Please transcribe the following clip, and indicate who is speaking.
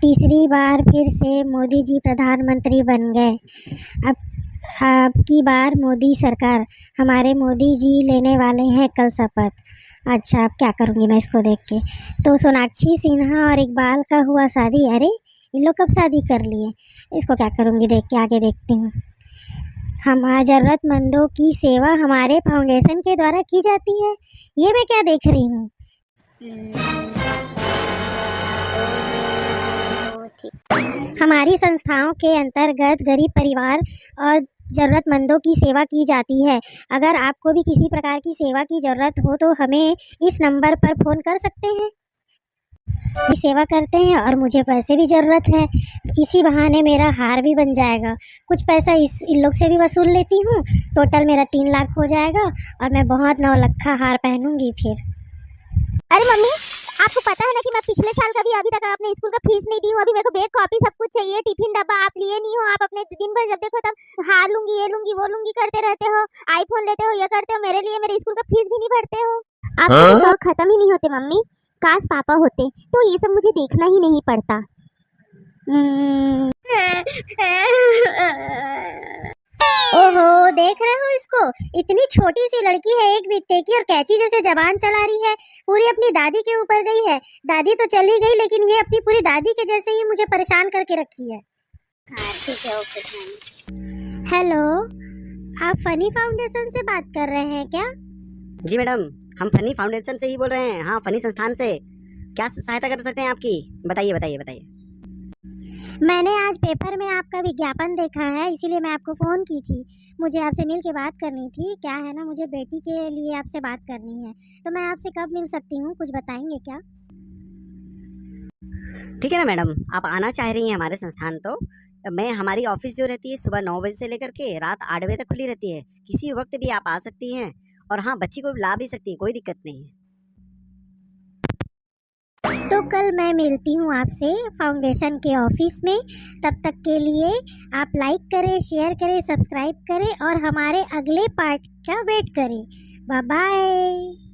Speaker 1: तीसरी बार फिर से मोदी जी प्रधानमंत्री बन गए। अब की बार मोदी सरकार, हमारे मोदी जी लेने वाले हैं कल शपथ। अच्छा, अब क्या करूँगी मैं इसको देख के। तो सोनाक्षी सिन्हा और इकबाल का हुआ शादी। अरे इन लोग कब शादी कर लिए? इसको क्या करूँगी देख के, आगे देखती हूँ। हमारे ज़रूरतमंदों की सेवा हमारे फाउंडेशन के द्वारा की जाती है। ये मैं क्या देख रही हूँ? हमारी संस्थाओं के अंतर्गत गरीब परिवार और ज़रूरतमंदों की सेवा की जाती है। अगर आपको भी किसी प्रकार की सेवा की ज़रूरत हो तो हमें इस नंबर पर फ़ोन कर सकते हैं। सेवा करते हैं और मुझे पैसे भी ज़रूरत है। इसी बहाने मेरा हार भी बन जाएगा। कुछ पैसा इन लोग से भी वसूल लेती हूँ। टोटल मेरा 3 लाख हो जाएगा और मैं बहुत 9 लखा हार पहनूंगी फिर।
Speaker 2: अरे मम्मी, आपको पता है ना कि मैं पिछले साल का भी अभी तक अपने स्कूल का फीस नहीं दी हूँ। अभी मेरे को बैग कॉपी सब कुछ चाहिए, टिफिन डब्बा आप लिए नहीं हो। आप अपने दिन भर जब देखो तब हार लूंगी, ये लूंगी, वो लूंगी करते रहते हो। आईफोन लेते हो, ये करते हो, मेरे लिए मेरे स्कूल का फीस भी नहीं भरते हो। आपके तो शौक खत्म ही नहीं होते मम्मी। काश पापा होते तो ये सब मुझे देखना ही नहीं पड़ता।
Speaker 1: ओहो, देख रहे हो इसको? इतनी छोटी सी लड़की है, एक बित्ते की, और कैंची जैसे जबान चला रही है। पूरी अपनी दादी के ऊपर गई है। दादी तो चली गई, लेकिन ये अपनी पूरी दादी के जैसे ही मुझे परेशान करके रखी है।
Speaker 2: हाँ ठीक है, ओके।
Speaker 1: हेलो, आप फनी फाउंडेशन से बात कर रहे हैं क्या?
Speaker 3: जी मैडम, हम फनी फाउंडेशन से ही बोल रहे हैं। हाँ, फनी संस्थान से। क्या सहायता कर सकते हैं आपकी? बताइए बताइए बताइए।
Speaker 1: मैंने आज पेपर में आपका विज्ञापन देखा है, इसीलिए मैं आपको फ़ोन की थी। मुझे आपसे मिल के बात करनी थी। क्या है ना, मुझे बेटी के लिए आपसे बात करनी है। तो मैं आपसे कब मिल सकती हूँ, कुछ बताएंगे क्या?
Speaker 3: ठीक है ना मैडम, आप आना चाह रही हैं हमारे संस्थान तो मैं हमारी ऑफिस जो रहती है सुबह 9 बजे से लेकर के रात 8 बजे तक खुली रहती है। किसी वक्त भी आप आ सकती हैं और हाँ, बच्ची को ला भी सकती हैं, कोई दिक्कत नहीं है।
Speaker 1: तो कल मैं मिलती हूँ आपसे फाउंडेशन के ऑफिस में। तब तक के लिए आप लाइक करें, शेयर करें, सब्सक्राइब करें और हमारे अगले पार्ट का वेट करें। Bye bye.